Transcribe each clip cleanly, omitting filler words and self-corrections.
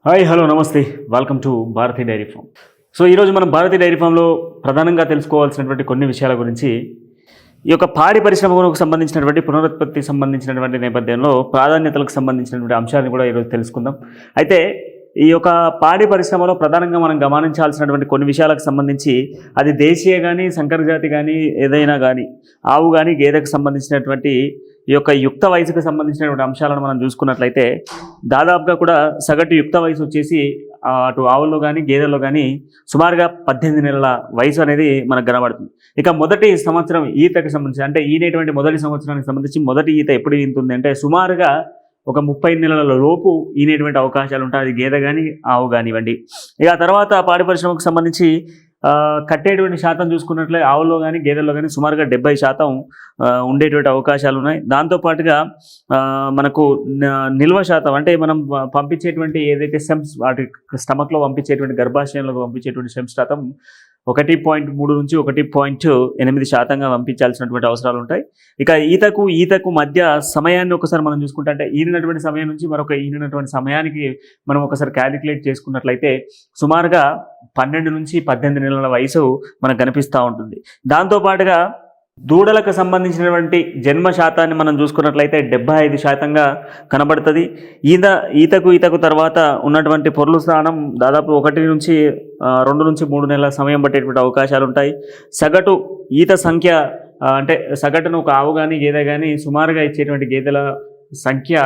Hi hello నమస్తే welcome to Bharathi dairy farm. So ఈరోజు మనం భారతీ డైరీ ఫామ్లో ప్రధానంగా తెలుసుకోవాల్సినటువంటి కొన్ని విషయాల గురించి ఈ యొక్క పాడి పరిశ్రమకు సంబంధించినటువంటి పునరుత్పత్తికి సంబంధించినటువంటి నేపథ్యంలో ప్రాధాన్యతలకు సంబంధించినటువంటి అంశాలను కూడా ఈరోజు తెలుసుకుందాం. అయితే ఈ యొక్క పాడి పరిశ్రమలో ప్రధానంగా మనం గమనించాల్సినటువంటి కొన్ని విషయాలకు సంబంధించి అది దేశీయ కానీ సంకర జాతి కానీ ఏదైనా కానీ ఆవు కానీ గేదెకు సంబంధించినటువంటి ఈ యొక్క యుక్త వయసుకు సంబంధించినటువంటి అంశాలను మనం చూసుకున్నట్లయితే దాదాపుగా కూడా సగటు యుక్త వయసు వచ్చేసి అటు ఆవుల్లో కానీ గేదెల్లో కానీ సుమారుగా 18 నెలల వయసు అనేది మనకు కనబడుతుంది. ఇక మొదటి సంవత్సరం ఈతకు సంబంధించి అంటే ఈనేటువంటి మొదటి సంవత్సరానికి సంబంధించి మొదటి ఈత ఎప్పుడు ఈతుంది అంటే సుమారుగా ఒక 30 నెలల లోపు ఈనేటువంటి అవకాశాలు ఉంటాయి. అది గేదె కానీ ఆవు కానివ్వండి. ఇక తర్వాత పాడి పరిశ్రమకు సంబంధించి కట్టేటువంటి శాతం చూసుకున్నట్లయితే ఆవుల్లో కానీ గేదెల్లో కానీ సుమారుగా 70% ఉండేటువంటి అవకాశాలు ఉన్నాయి. దాంతోపాటుగా మనకు నిల్వ శాతం అంటే మనం పంపించేటువంటి ఏదైతే సెమ్స్ వాటి స్టమక్లో పంపించేటువంటి గర్భాశయంలో పంపించేటువంటి సెమ్స్ శాతం 1.3 నుంచి 1.8% పంపించాల్సినటువంటి అవసరాలు ఉంటాయి. ఇక ఈతకు మధ్య సమయాన్ని ఒకసారి మనం చూసుకుంటే అంటే ఈనినటువంటి సమయం నుంచి మరొక ఈనినటువంటి సమయానికి మనం ఒకసారి క్యాలిక్యులేట్ చేసుకున్నట్లయితే సుమారుగా 12 నుంచి 18 నెలల వయసు మనకు కనిపిస్తూ ఉంటుంది. దాంతోపాటుగా దూడలకు సంబంధించినటువంటి జన్మ శాతాన్ని మనం చూసుకున్నట్లయితే 75%గా కనబడుతుంది. ఈతకు తర్వాత ఉన్నటువంటి పొర్లు స్థానం దాదాపు 1 నుంచి 2 నుంచి 3 నెలల సమయం పట్టేటువంటి అవకాశాలు ఉంటాయి. సగటు ఈత సంఖ్య అంటే సగటును ఒక ఆవు కానీ గేదె కానీ సుమారుగా ఇచ్చేటువంటి గేదెల సంఖ్య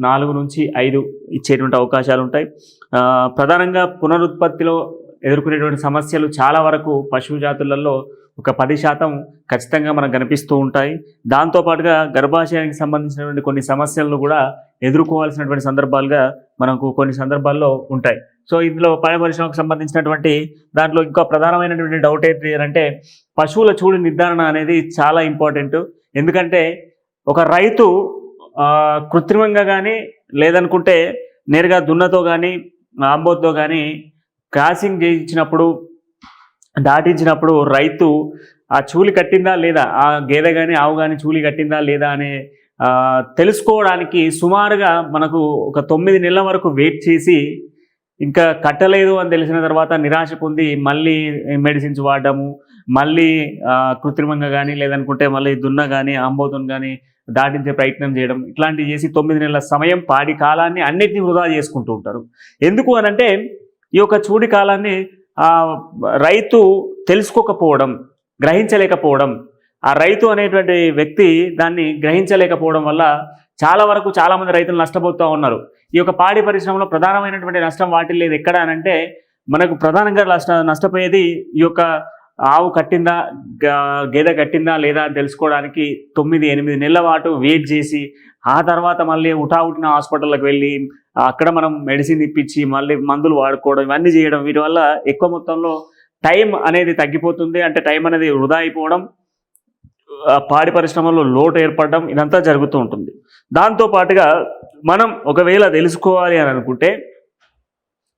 4 నుంచి 5 ఇచ్చేటువంటి అవకాశాలు ఉంటాయి. ప్రధానంగా పునరుత్పత్తిలో ఎదుర్కొనేటువంటి సమస్యలు చాలా వరకు పశువు జాతులలో ఒక 10% ఖచ్చితంగా మనకు కనిపిస్తూ ఉంటాయి. దాంతోపాటుగా గర్భాశయానికి సంబంధించినటువంటి కొన్ని సమస్యలను కూడా ఎదుర్కోవాల్సినటువంటి సందర్భాలుగా మనకు కొన్ని సందర్భాల్లో ఉంటాయి. సో ఇందులో పాడి పరిశ్రమకు సంబంధించినటువంటి దాంట్లో ఇంకా ప్రధానమైనటువంటి డౌట్ ఏంటి అంటే పశువుల చూడు నిర్ధారణ అనేది చాలా ఇంపార్టెంట్. ఎందుకంటే ఒక రైతు కృత్రిమంగా కానీ లేదనుకుంటే నేరుగా దున్నతో కానీ ఆంబోతో కానీ క్రాసింగ్ చేయించినప్పుడు దాటించినప్పుడు రైతు ఆ చూలి కట్టిందా లేదా, ఆ గేదె కానీ ఆవు కానీ చూలి కట్టిందా లేదా అనే తెలుసుకోవడానికి సుమారుగా మనకు ఒక 9 నెలల వరకు వెయిట్ చేసి ఇంకా కట్టలేదు అని తెలిసిన తర్వాత నిరాశ పొంది మళ్ళీ మెడిసిన్స్ వాడడము, మళ్ళీ కృత్రిమంగా కానీ లేదనుకుంటే మళ్ళీ దున్న కానీ ఆంబోతుని కానీ దాటించే ప్రయత్నం చేయడం ఇట్లాంటివి చేసి 9 నెలల సమయం పాడి కాలాన్ని అన్నిటినీ వృధా చేసుకుంటూ ఉంటారు. ఎందుకు అనంటే ఈ యొక్క చూడి కాలాన్ని రైతు తెలుసుకోకపోవడం, గ్రహించలేకపోవడం, ఆ రైతు అనేటువంటి వ్యక్తి దాన్ని గ్రహించలేకపోవడం వల్ల చాలామంది రైతులు నష్టపోతూ ఉన్నారు. ఈ యొక్క పాడి పరిశ్రమలో ప్రధానమైనటువంటి నష్టం వాటి లేదు. ఎక్కడ అనంటే మనకు ప్రధానంగా నష్టపోయేది ఈ యొక్క ఆవు కట్టిందా గేదె కట్టిందా లేదా అని తెలుసుకోవడానికి 9-8 నెలల పాటు వెయిట్ చేసి ఆ తర్వాత మళ్ళీ ఉటావుటిన హాస్పిటల్కి వెళ్ళి అక్కడ మనం మెడిసిన్ ఇప్పించి మళ్ళీ మందులు వాడుకోవడం ఇవన్నీ చేయడం, వీటి వల్ల ఎక్కువ మొత్తంలో టైం అనేది తగ్గిపోతుంది. అంటే టైం అనేది వృధా అయిపోవడం, పాడి పరిశ్రమలో లోటు ఏర్పడడం ఇదంతా జరుగుతూ ఉంటుంది. దాంతోపాటుగా మనం ఒకవేళ తెలుసుకోవాలి అని అనుకుంటే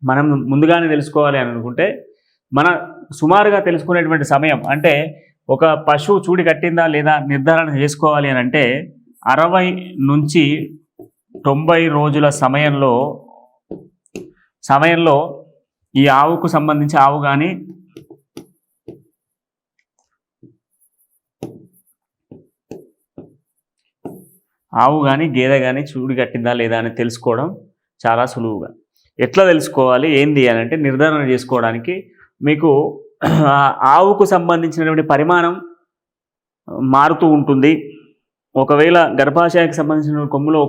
మనం ముందుగానే తెలుసుకోవాలి అని అనుకుంటే మన సుమారుగా తెలుసుకునేటువంటి సమయం అంటే ఒక పశువు చూడి కట్టిందా లేదా నిర్ధారణ చేసుకోవాలి అని అంటే 60 నుంచి 90 రోజుల సమయంలో ఈ ఆవుకు సంబంధించి ఆవు కానీ గేదె కానీ చూడి కట్టిందా లేదా అని తెలుసుకోవడం చాలా సులువుగా. ఎట్లా తెలుసుకోవాలి ఏంది అని అంటే నిర్ధారణ చేసుకోవడానికి మీకు ఆవుకు సంబంధించినటువంటి పరిమాణం మారుతూ ఉంటుంది. ఒకవేళ గర్భాశయానికి సంబంధించిన కొమ్ములో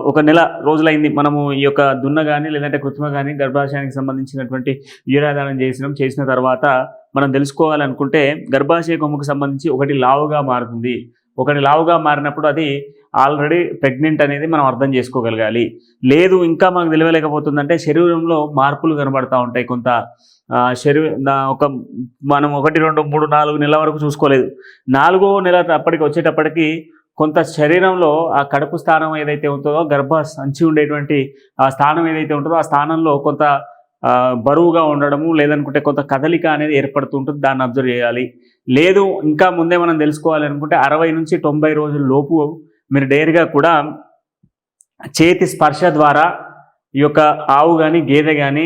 ఒక నెల రోజులైంది మనము ఈ యొక్క దున్న కానీ లేదంటే కృత్రిమ కానీ గర్భాశయానికి సంబంధించినటువంటి యూరియాదానం చేసిన తర్వాత మనం తెలుసుకోవాలనుకుంటే గర్భాశయ కొమ్ముకు సంబంధించి ఒకటి లావుగా మారుతుంది. ఒకటి లావుగా మారినప్పుడు అది ఆల్రెడీ ప్రెగ్నెంట్ అనేది మనం అర్థం చేసుకోగలగాలి. లేదు ఇంకా మనకు తెలియలేకపోతుందంటే శరీరంలో మార్పులు కనబడుతూ ఉంటాయి. కొంత మనం 1, 2, 3, 4 నెలల వరకు చూసుకోలేదు. 4వ నెల వచ్చేటప్పటికి కొంత శరీరంలో ఆ కడుపు స్థానం ఏదైతే ఉంటుందో గర్భ సంచి ఉండేటువంటి ఆ స్థానం ఏదైతే ఉంటుందో ఆ స్థానంలో కొంత బరువుగా ఉండడము లేదనుకుంటే కొంత కదలిక అనేది ఏర్పడుతూ ఉంటుంది. దాన్ని అబ్జర్వ్ చేయాలి. లేదు ఇంకా ముందే మనం తెలుసుకోవాలి అనుకుంటే 60 నుంచి 90 రోజుల లోపు మీరు డైరెక్ట్గా కూడా చేతి స్పర్శ ద్వారా ఈ యొక్క ఆవు కానీ గేదె కానీ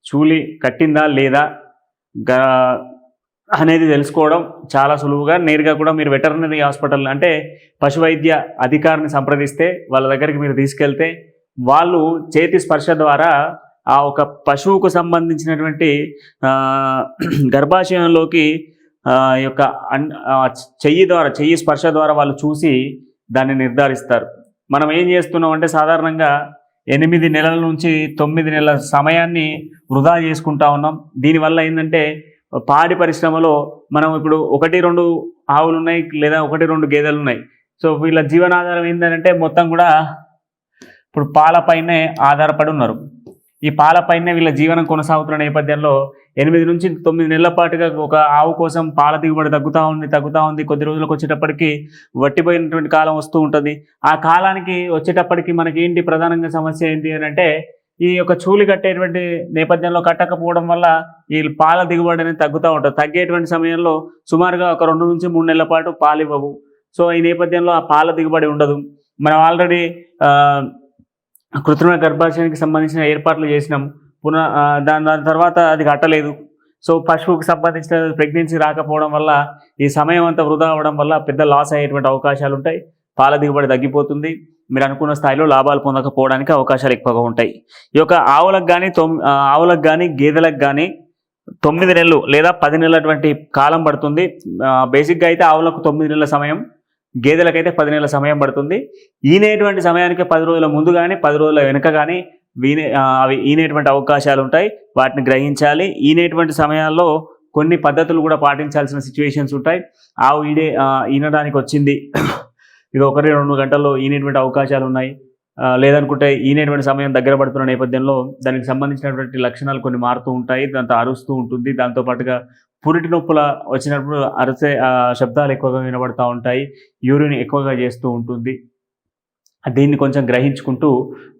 చూలి కట్టిందా లేదా అనేది తెలుసుకోవడం చాలా సులువుగా నేరుగా కూడా మీరు వెటర్నరీ హాస్పిటల్ అంటే పశు వైద్య అధికారిని సంప్రదిస్తే వాళ్ళ దగ్గరికి మీరు తీసుకెళ్తే వాళ్ళు చేతి స్పర్శ ద్వారా ఆ ఒక పశువుకు సంబంధించినటువంటి గర్భాశయంలోకి యొక్క చెయ్యి స్పర్శ ద్వారా వాళ్ళు చూసి దాన్ని నిర్ధారిస్తారు. మనం ఏం చేస్తున్నాం అంటే సాధారణంగా 8 నెలల నుంచి 9 నెలల సమయాన్ని వృధా చేసుకుంటా ఉన్నాం. దీనివల్ల ఏంటంటే పాడి పరిశ్రమలో మనం ఇప్పుడు 1-2 ఆవులు ఉన్నాయి లేదా 1-2 గేదెలు ఉన్నాయి. సో వీళ్ళ జీవనాధారం ఏంటంటే మొత్తం కూడా ఇప్పుడు పాలపైనే ఆధారపడి ఉన్నారు. ఈ పాలపైనే వీళ్ళ జీవనం కొనసాగుతున్న నేపథ్యంలో 8 నుంచి 9 నెలల పాటుగా ఒక ఆవు కోసం పాల దిగుబడి తగ్గుతూ ఉంది. కొద్ది రోజులకు వచ్చేటప్పటికి వట్టిపోయినటువంటి కాలం వస్తూ ఉంటుంది. ఆ కాలానికి వచ్చేటప్పటికి మనకి ఏంటి ప్రధానంగా సమస్య ఏంటి అని అంటే ఈ యొక్క చూలి కట్టేటువంటి నేపథ్యంలో కట్టకపోవడం వల్ల ఈ పాల దిగుబడి అనేది తగ్గుతూ ఉంటుంది. తగ్గేటువంటి సమయంలో సుమారుగా ఒక 2 నుంచి 3 నెలల పాటు పాలు ఇవ్వవు. సో ఈ నేపథ్యంలో ఆ పాల దిగుబడి ఉండదు. మనం ఆల్రెడీ కృత్రిమ గర్భాశయానికి సంబంధించిన ఏర్పాట్లు చేసినాం. దాని తర్వాత అది కట్టలేదు. సో పశువుకు సంబంధించిన ప్రెగ్నెన్సీ రాకపోవడం వల్ల ఈ సమయం అంతా వృధా అవ్వడం వల్ల పెద్ద లాస్ అయ్యేటువంటి అవకాశాలు ఉంటాయి. పాల దిగుబడి తగ్గిపోతుంది. మీరు అనుకున్న స్థాయిలో లాభాలు పొందకపోవడానికి అవకాశాలు ఎక్కువగా ఉంటాయి. ఈ యొక్క ఆవులకు కానీ గేదెలకు కానీ 9 నెలలు లేదా 10 నెలలటువంటి కాలం పడుతుంది. బేసిక్గా అయితే ఆవులకు 9 నెలల సమయం, గేదెలకైతే 10 నెలల సమయం పడుతుంది. ఈనేటువంటి సమయానికి 10 రోజుల ముందు కానీ 10 రోజుల వెనుక కానీ అవి ఈనేటువంటి అవకాశాలు ఉంటాయి. వాటిని గ్రహించాలి. ఈనేటువంటి సమయాల్లో కొన్ని పద్ధతులు కూడా పాటించాల్సిన సిచ్యువేషన్స్ ఉంటాయి. ఆవు ఈనడానికి వచ్చింది, ఇక 1-2 గంటల్లో ఈనేటువంటి అవకాశాలు ఉన్నాయి. లేదనుకుంటే ఈనేటువంటి సమయం దగ్గర పడుతున్న నేపథ్యంలో దానికి సంబంధించినటువంటి లక్షణాలు కొన్ని మారుతూ ఉంటాయి. దాంతో అరుస్తూ ఉంటుంది. దాంతోపాటుగా పురిటి నొప్పుల వచ్చినప్పుడు అరిసే శబ్దాలు ఎక్కువగా వినబడుతూ ఉంటాయి. యూరిన్ ఎక్కువగా చేస్తూ ఉంటుంది. దీన్ని కొంచెం గ్రహించుకుంటూ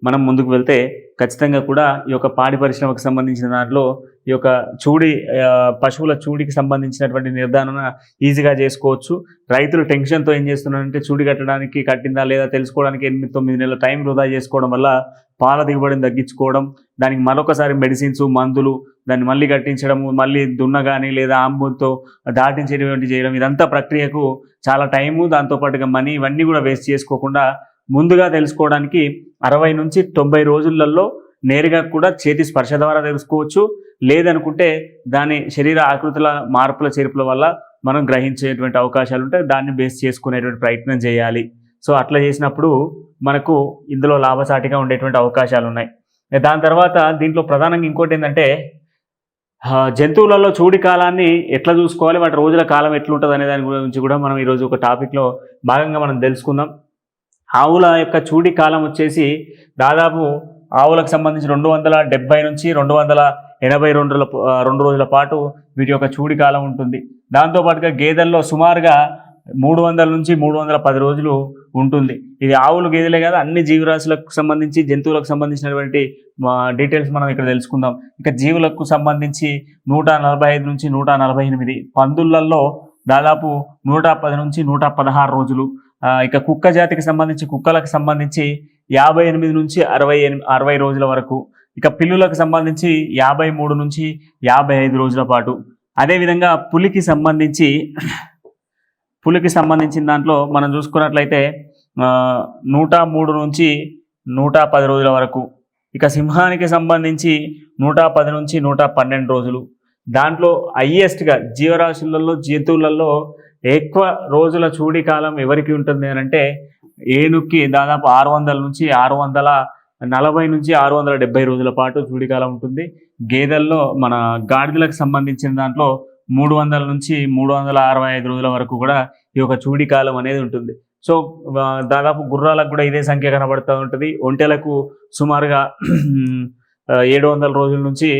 మనం ముందుకు వెళ్తే ఖచ్చితంగా కూడా ఈ యొక్క పాడి పరిశ్రమకు సంబంధించిన దాంట్లో ఈ యొక్క పశువుల చూడికి సంబంధించినటువంటి నిర్ధారణ ఈజీగా చేసుకోవచ్చు. రైతులు టెన్షన్తో ఏం చేస్తున్నారంటే చూడి కట్టిందా లేదా తెలుసుకోవడానికి 8-9 నెలల టైం వృధా చేసుకోవడం వల్ల పాల దిగుబడిని తగ్గించుకోవడం, దానికి మరొకసారి మెడిసిన్స్ మందులు దాన్ని మళ్ళీ కట్టించడం, మళ్ళీ దున్నగాని లేదా ఆంబుతో దాటించేటువంటి చేయడం, ఇదంతా ప్రక్రియకు చాలా టైము, దాంతోపాటుగా మనీ ఇవన్నీ కూడా వేస్ట్ చేసుకోకుండా ముందుగా తెలుసుకోవడానికి 60 నుంచి 90 రోజులలో నేరుగా కూడా చేతి స్పర్శ ద్వారా తెలుసుకోవచ్చు. లేదనుకుంటే దాని శరీర ఆకృతుల మార్పుల చేర్పుల వల్ల మనం గ్రహించేటువంటి అవకాశాలు ఉంటాయి. దాన్ని బేస్ చేసుకునేటువంటి ప్రయత్నం చేయాలి. సో అట్లా చేసినప్పుడు మనకు ఇందులో లాభసాటిగా ఉండేటువంటి అవకాశాలు ఉన్నాయి. దాని తర్వాత దీంట్లో ప్రధానంగా ఇంకోటి ఏంటంటే జంతువులలో చూడి కాలాన్ని ఎట్లా చూసుకోవాలి, వాటి రోజుల కాలం ఎట్లుంటుంది అనే దాని గురించి కూడా మనం ఈరోజు ఒక టాపిక్లో భాగంగా మనం తెలుసుకుందాం. ఆవుల యొక్క చూడి కాలం వచ్చేసి దాదాపు ఆవులకు సంబంధించి 270 నుంచి 282 రోజుల పాటు వీటి యొక్క చూడి కాలం ఉంటుంది. దాంతోపాటుగా గేదెల్లో సుమారుగా 300 నుంచి 310 రోజులు ఉంటుంది. ఇది ఆవులు గేదెలే కాదు, అన్ని జీవరాశులకు సంబంధించి జంతువులకు సంబంధించినటువంటి డీటెయిల్స్ మనం ఇక్కడ తెలుసుకుందాం. ఇక జీవులకు సంబంధించి 145 నుంచి 148, పందులలో దాదాపు 110 నుంచి 116 రోజులు. ఇక కుక్క జాతికి సంబంధించి కుక్కలకు సంబంధించి 58 నుంచి 60 రోజుల వరకు. ఇక పిల్లులకు సంబంధించి 53 నుంచి 55 రోజుల పాటు. అదేవిధంగా పులికి సంబంధించిన దాంట్లో మనం చూసుకున్నట్లయితే 103 నుంచి 110 రోజుల వరకు. ఇక సింహానికి సంబంధించి 110 నుంచి 112 రోజులు. దాంట్లో హైయెస్ట్గా జీవరాశులలో జంతువులలో ఎక్కువ రోజుల చూడి కాలం ఎవరికి ఉంటుంది అని అంటే ఏనుగుకి దాదాపు 600 నుంచి 640 నుంచి 670 రోజుల పాటు చూడి కాలం ఉంటుంది. గేదెల్లో మన గాడిదలకు సంబంధించిన దాంట్లో 300 నుంచి 365 రోజుల వరకు కూడా ఈ యొక్క చూడి కాలం అనేది ఉంటుంది. సో దాదాపు గుర్రాలకు కూడా ఇదే సంఖ్య కనబడుతూ ఉంటుంది. ఒంటెలకు సుమారుగా 700 రోజుల నుంచి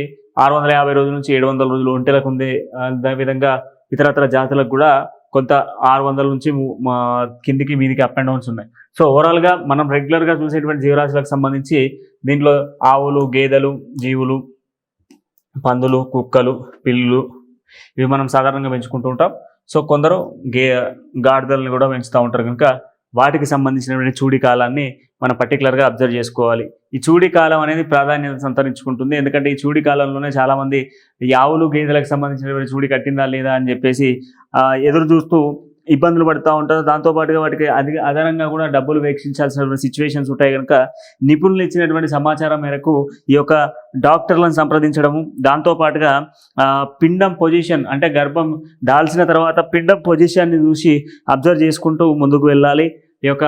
650 రోజుల నుంచి 700 రోజులు ఒంటెలకు ఉంది. అదేవిధంగా ఇతరత్ర జాతులకు కూడా కొంత 600 నుంచి కిందికి మీదికి అప్ అండ్ డౌన్స్ ఉన్నాయి. సో ఓవరాల్గా మనం రెగ్యులర్గా చూసేటువంటి జీవరాశులకు సంబంధించి దీంట్లో ఆవులు, గేదెలు, జీవులు, పందులు, కుక్కలు, పిల్లులు ఇవి మనం సాధారణంగా పెంచుకుంటూ ఉంటాం. సో కొందరు గాడిదలను కూడా పెంచుతూ ఉంటారు కనుక వాటికి సంబంధించినటువంటి చూడి కాలాన్ని మనం పర్టికులర్గా అబ్జర్వ్ చేసుకోవాలి. ఈ చూడి కాలం అనేది ప్రాధాన్యత సంతరించుకుంటుంది. ఎందుకంటే ఈ చూడి కాలంలోనే చాలామంది ఈ ఆవులు గేదెలకు సంబంధించినటువంటి చూడి కట్టిందా లేదా అని చెప్పేసి ఎదురు చూస్తూ ఇబ్బందులు పడుతూ ఉంటారు. దాంతోపాటుగా వాటికి అదనంగా కూడా డబ్బులు వెచ్చించాల్సినటువంటి సిచ్యువేషన్స్ ఉంటాయి కనుక నిపుణులు ఇచ్చినటువంటి సమాచారం మేరకు ఈ యొక్క డాక్టర్లను సంప్రదించడము, దాంతోపాటుగా పిండం పొజిషన్ అంటే గర్భం దాల్చిన తర్వాత పిండం పొజిషన్ని చూసి అబ్జర్వ్ చేసుకుంటూ ముందుకు వెళ్ళాలి. ఈ యొక్క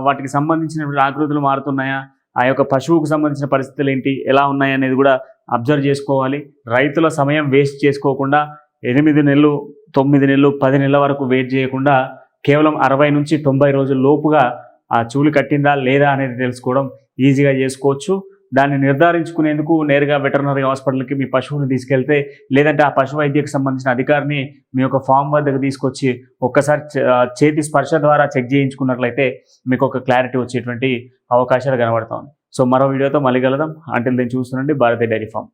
వాటికి సంబంధించినటువంటి ఆకృతులు మారుతున్నాయా, ఆ యొక్క పశువుకు సంబంధించిన పరిస్థితులు ఏంటి, ఎలా ఉన్నాయి అనేది కూడా అబ్జర్వ్ చేసుకోవాలి. రైతుల సమయం వేస్ట్ చేసుకోకుండా 8 నెలలు, 9 నెలలు, 10 నెలల వరకు వెయిట్ చేయకుండా కేవలం 60 నుంచి 90 రోజుల లోపుగా ఆ చూలు కట్టిందా లేదా అనేది తెలుసుకోవడం ఈజీగా చేసుకోవచ్చు. దాన్ని నిర్ధారించుకునేందుకు నేరుగా వెటర్నరీ హాస్పిటల్కి మీ పశువుని తీసుకెళ్తే, లేదంటే ఆ పశు వైద్యకు సంబంధించిన అధికారిని మీ యొక్క ఫామ్ వద్దకు తీసుకొచ్చి ఒక్కసారి చేతి స్పర్శ ద్వారా చెక్ చేయించుకున్నట్లయితే మీకు ఒక క్లారిటీ వచ్చేటువంటి అవకాశాలు కనబడతాయి. సో మరో వీడియోతో మళ్ళీ కలుద్దాం. అంటిల్ దెన్ చూస్తుండండి భారతీయ డైరీ ఫామ్.